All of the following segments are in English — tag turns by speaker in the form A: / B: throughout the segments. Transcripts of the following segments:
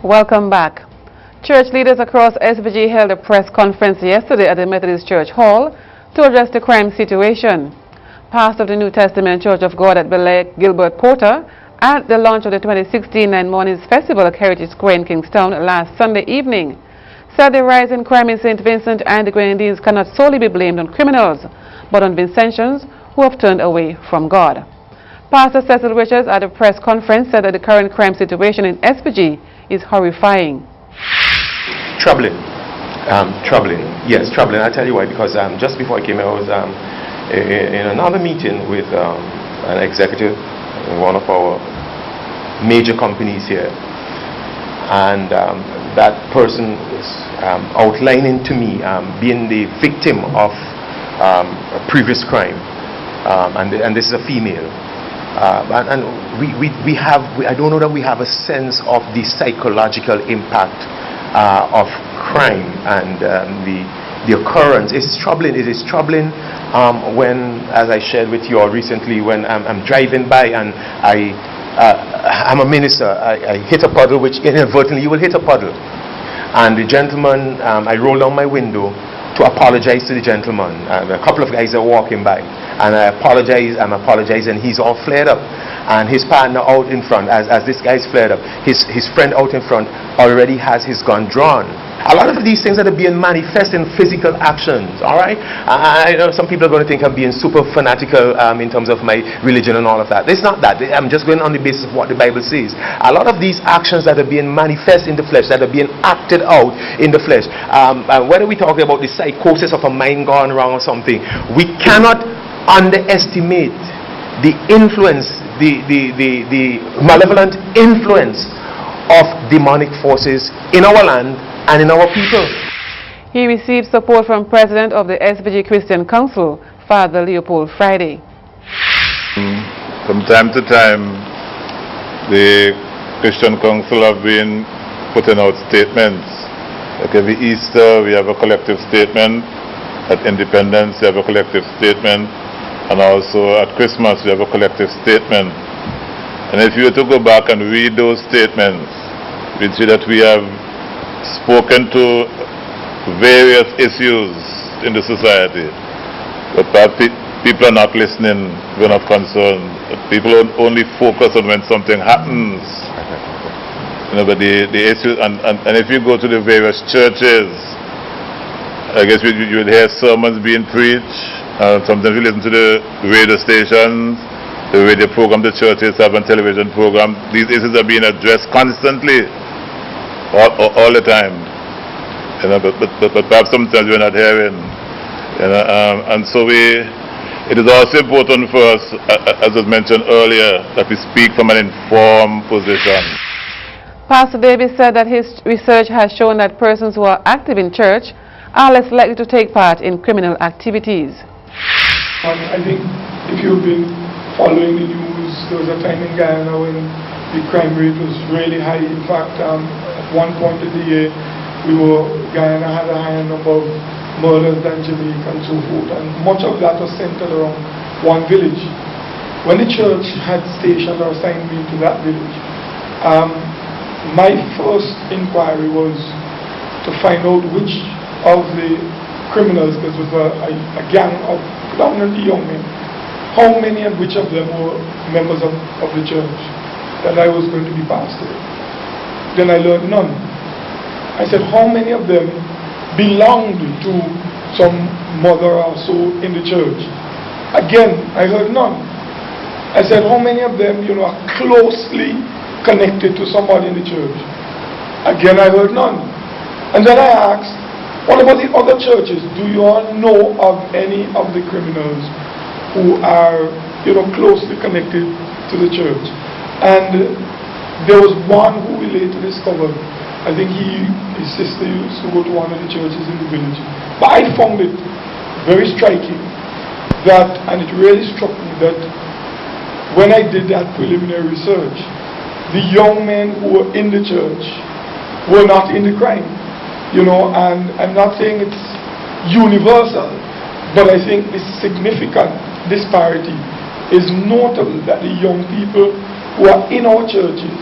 A: Welcome back. Church leaders across SVG held a press conference yesterday at the Methodist Church Hall to address the crime situation. Pastor of the New Testament Church of God at Bel-Air, Gilbert Porter, at the launch of the 2016 Nine Mornings Festival at Heritage Square in Kingstown last Sunday evening, said the rise in crime in St. Vincent and the Grenadines cannot solely be blamed on criminals, but on Vincentians who have turned away from God. Pastor Cecil Richards at a press conference said that the current crime situation in SVG is horrifying.
B: Troubling. Yes, troubling. I'll tell you why. Because just before I came here, I was in another meeting with an executive in one of our major companies here. And that person was outlining to me being the victim of a previous crime. And this is a female. And I don't know that we have a sense of the psychological impact of crime and the occurrence. It's troubling. It is troubling when, as I shared with you all recently, when I'm driving by and I'm a minister, I hit a puddle, which inadvertently you will hit a puddle. And the gentleman, I roll down my window to apologize to the gentleman. A couple of guys are walking by, and I'm apologizing. He's all flared up, and his partner out in front, as this guy's flared up, his friend out in front already has his gun drawn. A lot of these things that are being manifest in physical actions, all right? I know some people are going to think I'm being super fanatical in terms of my religion and all of that. It's not that. I'm just going on the basis of what the Bible says. A lot of these actions that are being manifest in the flesh, that are being acted out in the flesh, whether we're talking about the psychosis of a mind gone wrong or something, we cannot underestimate the influence, the malevolent influence of demonic forces in our land and in our people.
A: He received support from President of the SVG Christian Council, Father Leopold Friday.
C: From time to time, the Christian Council have been putting out statements. Like every Easter, we have a collective statement. At Independence, we have a collective statement. And also at Christmas, we have a collective statement. And if you were to go back and read those statements, we'd see that we have spoken to various issues in the society, but people are not listening. We're not concerned. People only focus on when something happens. But the issues, and if you go to the various churches, I guess you would hear sermons being preached. Sometimes you listen to the radio stations, the radio program the churches have, and television program. These issues are being addressed constantly. All the time, but perhaps sometimes we're not hearing, and so it is also important for us, as was mentioned earlier, that we speak from an informed position.
A: Pastor Davis said that his research has shown that persons who are active in church are less likely to take part in criminal activities.
D: I think if you've been following the news, there was a time in Guyana when the crime rate was really high. In fact, at one point of the year, Guyana had a higher number of murders than Jamaica and so forth, and much of that was centered around one village. When the church had stationed or assigned me to that village, my first inquiry was to find out which of the criminals, because it was a gang of predominantly young men, how many and which of them were members of the church that I was going to be pastor. Then I learned none. I said, how many of them belonged to some mother or so in the church? Again, I heard none. I said, how many of them, are closely connected to somebody in the church? Again, I heard none. And then I asked, what about the other churches? Do you all know of any of the criminals who are, closely connected to the church? And there was one who we later discovered. I think his sister used to go to one of the churches in the village. But I found it very striking that, and it really struck me that when I did that preliminary research, the young men who were in the church were not in the crime. And I'm not saying it's universal, but I think the significant disparity is notable that the young people who are in our churches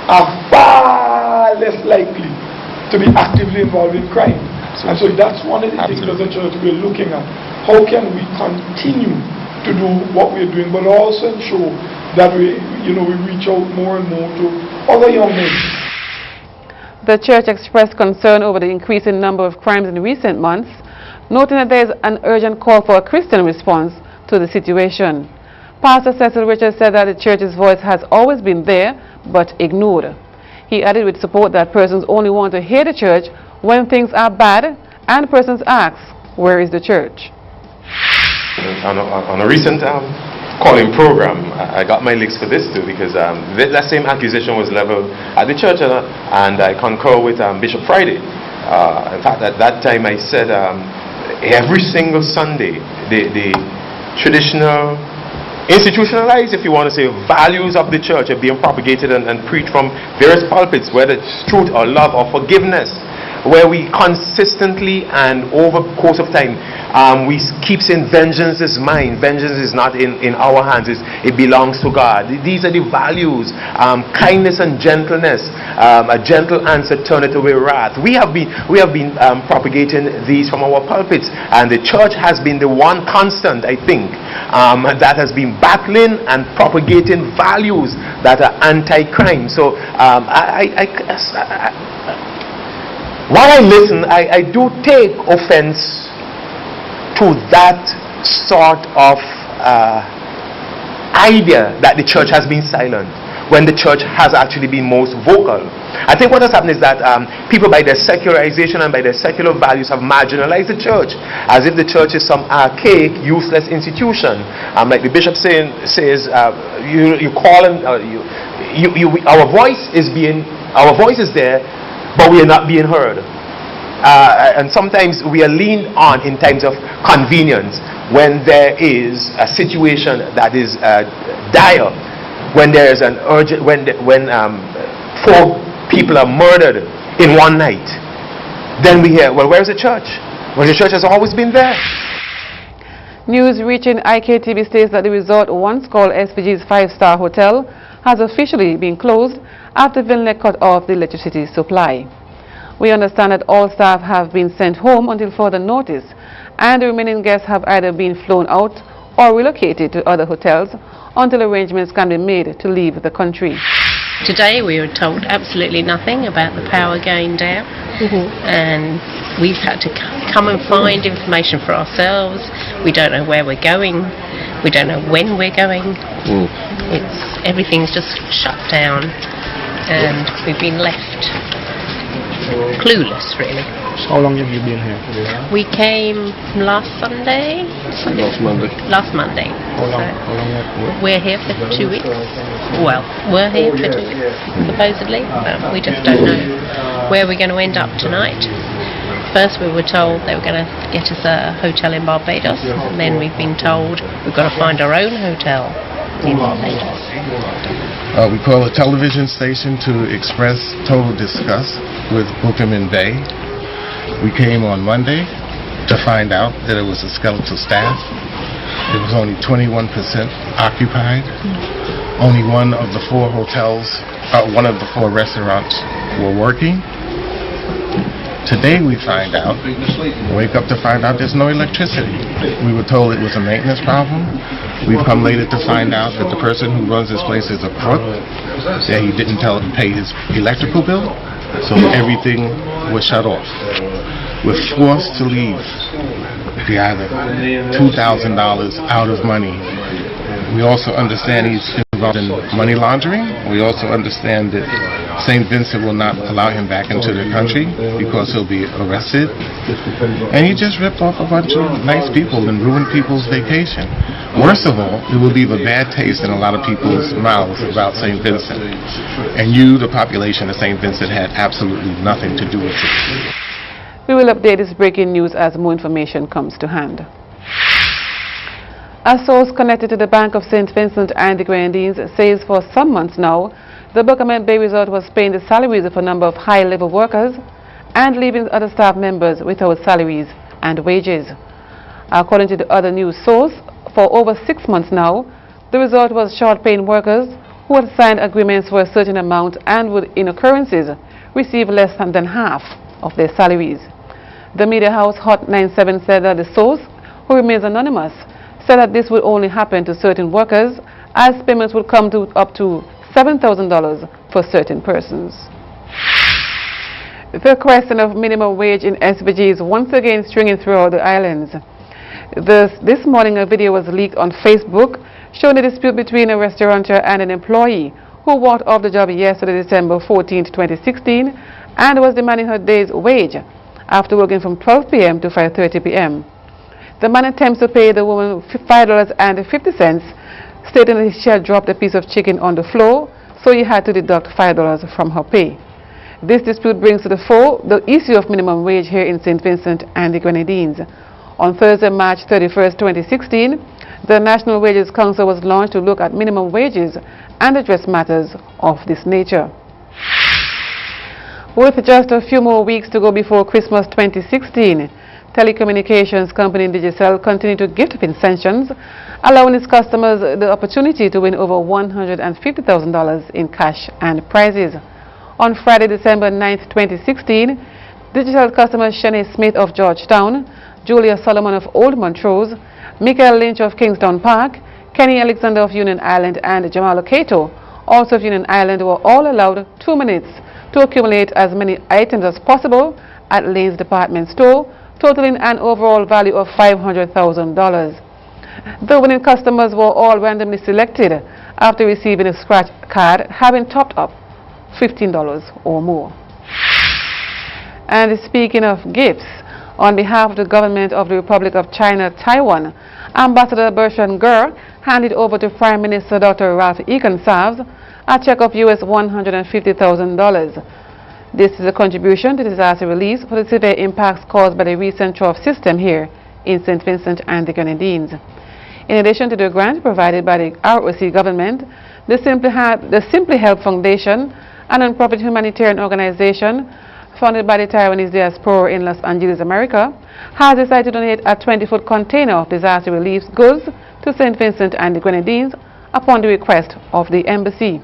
D: are far far less likely to be actively involved in crime. And so that's one of the things as a church we're looking at. How can we continue to do what we're doing, but also ensure that we reach out more and more to other young men.
A: The church expressed concern over the increasing number of crimes in recent months, noting that there is an urgent call for a Christian response to the situation. Pastor Cecil Richards said that the church's voice has always been there, but ignored. He added with support that persons only want to hear the church when things are bad, and persons ask, where is the church?
B: On a recent calling program, I got my licks for this too, because that same accusation was leveled at the church, and I concur with Bishop Friday. In fact, at that time I said every single Sunday, the traditional, institutionalized, if you want to say, values of the church are being propagated and preached from various pulpits, whether it's truth or love or forgiveness, where we consistently and over the course of time we keep saying vengeance is mine, vengeance is not in our hands, it belongs to God. These are the values, kindness and gentleness, a gentle answer turneth away wrath. We have been propagating these from our pulpits, and the church has been the one constant, I think, that has been battling and propagating values that are anti-crime. So while I listen, I do take offense to that sort of idea that the church has been silent when the church has actually been most vocal. I think what has happened is that people, by their secularization and by their secular values, have marginalized the church as if the church is some archaic, useless institution. Like the bishop says, you call and our voice is there, but we are not being heard. And sometimes we are leaned on in times of convenience, when there is a situation that is dire, when there is an urgent, when 4 people are murdered in one night. Then we hear, well, where's the church? Well, the church has always been there.
A: News reaching IKtv states that the resort, once called SPG's 5-star hotel, has officially been closed after Vilnet cut off the electricity supply. We understand that all staff have been sent home until further notice, and the remaining guests have either been flown out or relocated to other hotels until arrangements can be made to leave the country.
E: Today we were told absolutely nothing about the power going down, and we've had to come and find information for ourselves. We don't know where we're going, we don't know when we're going. Everything's just shut down, and we've been left clueless, really.
F: How long have you been here?
E: We came last Sunday. Last Monday.
F: How long
E: we're here for 2 weeks. Well, we're here for 2 weeks, supposedly. We just don't know where we're going to end up tonight. First we were told they were going to get us a hotel in Barbados, and then we've been told we've got to find our own hotel in Barbados.
G: We call a television station to express total disgust with Bookerman Bay. We came on Monday to find out that it was a skeletal staff. It was only 21% occupied. Only one of the 4 hotels, one of the 4 restaurants were working. Today we wake up to find out there's no electricity. We were told it was a maintenance problem. We've come later to find out that the person who runs this place is a crook, that he didn't pay his electrical bill, so everything was shut off. We're forced to leave. We either $2,000 out of money. We also understand he's involved in money laundering. We also understand that St. Vincent will not allow him back into the country because he'll be arrested. And he just ripped off a bunch of nice people and ruined people's vacation. Worst of all, it will leave a bad taste in a lot of people's mouths about St. Vincent. And you, the population of St. Vincent, had absolutely nothing to do with it.
A: We will update this breaking news as more information comes to hand. A source connected to the Bank of St. Vincent and the Grenadines says for some months now, the Bookerman Bay Resort was paying the salaries of a number of high-level workers and leaving other staff members without salaries and wages. According to the other news source, for over 6 months now, the resort was short paying workers who had signed agreements for a certain amount and would, in occurrences, receive less than half of their salaries. The media house Hot 97 said that the source, who remains anonymous, said that this would only happen to certain workers, as payments would come to up to $7,000 for certain persons. The question of minimum wage in SVG is once again stringing throughout the islands. This morning a video was leaked on Facebook showing a dispute between a restaurateur and an employee who walked off the job yesterday, December 14, 2016, and was demanding her day's wage after working from 12 p.m. to 5:30 p.m. The man attempts to pay the woman $5.50, stating that she had dropped a piece of chicken on the floor, so he had to deduct $5 from her pay. This dispute brings to the fore the issue of minimum wage here in St. Vincent and the Grenadines. On Thursday, March 31, 2016, the National Wages Council was launched to look at minimum wages and address matters of this nature. With just a few more weeks to go before Christmas 2016, telecommunications company Digicel continued to gift incentives, allowing its customers the opportunity to win over $150,000 in cash and prizes. On Friday, December 9, 2016, Digicel customers Shanae Smith of Georgetown, Julia Solomon of Old Montrose, Michael Lynch of Kingston Park, Kenny Alexander of Union Island, and Jamal Okato, also of Union Island, were all allowed 2 minutes to accumulate as many items as possible at Lane's department store, totaling an overall value of $500,000. The winning customers were all randomly selected after receiving a scratch card having topped up $15 or more. And speaking of gifts, on behalf of the government of the Republic of China, Taiwan, Ambassador Bertrand Ger handed over to Prime Minister Dr. Ralph Eaton-Savs a check of US $150,000. This is a contribution to disaster relief for the severe impacts caused by the recent trough system here in St. Vincent and the Grenadines. In addition to the grant provided by the ROC government, the Simply Help Foundation, a non-profit humanitarian organization funded by the Taiwanese diaspora in Los Angeles, America, has decided to donate a 20-foot container of disaster relief goods to St. Vincent and the Grenadines upon the request of the embassy.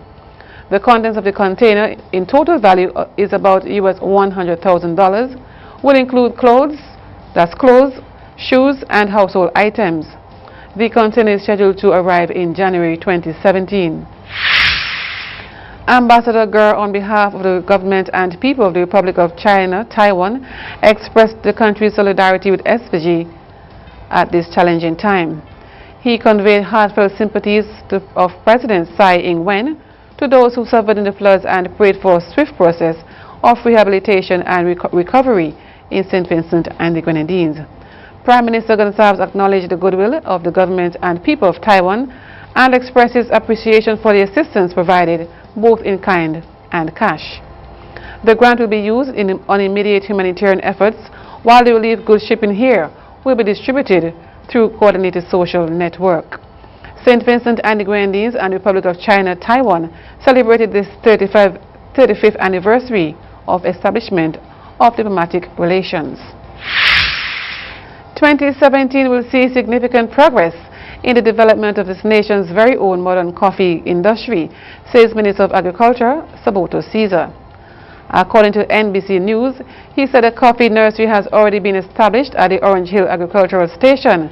A: The contents of the container in total value is about US $100,000, will include clothes, shoes, and household items. The container is scheduled to arrive in January 2017. Ambassador Ger, on behalf of the government and people of the Republic of China, Taiwan, expressed the country's solidarity with SVG at this challenging time. He conveyed heartfelt sympathies of President Tsai Ing-wen to those who suffered in the floods and prayed for a swift process of rehabilitation and recovery in St. Vincent and the Grenadines. Prime Minister Gonsalves acknowledged the goodwill of the government and people of Taiwan and expressed his appreciation for the assistance provided both in kind and cash. The grant will be used on immediate humanitarian efforts, while the relief goods shipping here will be distributed through coordinated social network. St. Vincent and the Grenadines and the Republic of China, Taiwan celebrated this 35th anniversary of establishment of diplomatic relations. 2017 will see significant progress in the development of this nation's very own modern coffee industry, says Minister of Agriculture, Saboto Caesar. According to NBC News, he said a coffee nursery has already been established at the Orange Hill Agricultural Station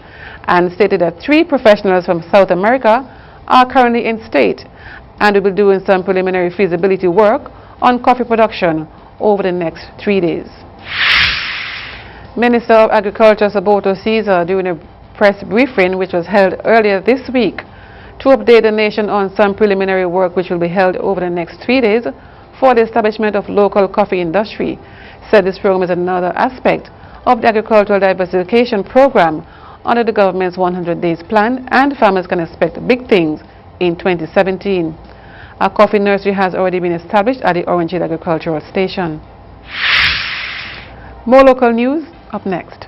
A: and stated that 3 professionals from South America are currently in state and will be doing some preliminary feasibility work on coffee production over the next 3 days. Minister of Agriculture Saboto Caesar, during a press briefing which was held earlier this week to update the nation on some preliminary work which will be held over the next 3 days for the establishment of local coffee industry, said this program is another aspect of the agricultural diversification program under the government's 100 days plan, and farmers can expect big things in 2017. A coffee nursery has already been established at the Orange Hill Agricultural Station. More local news up next.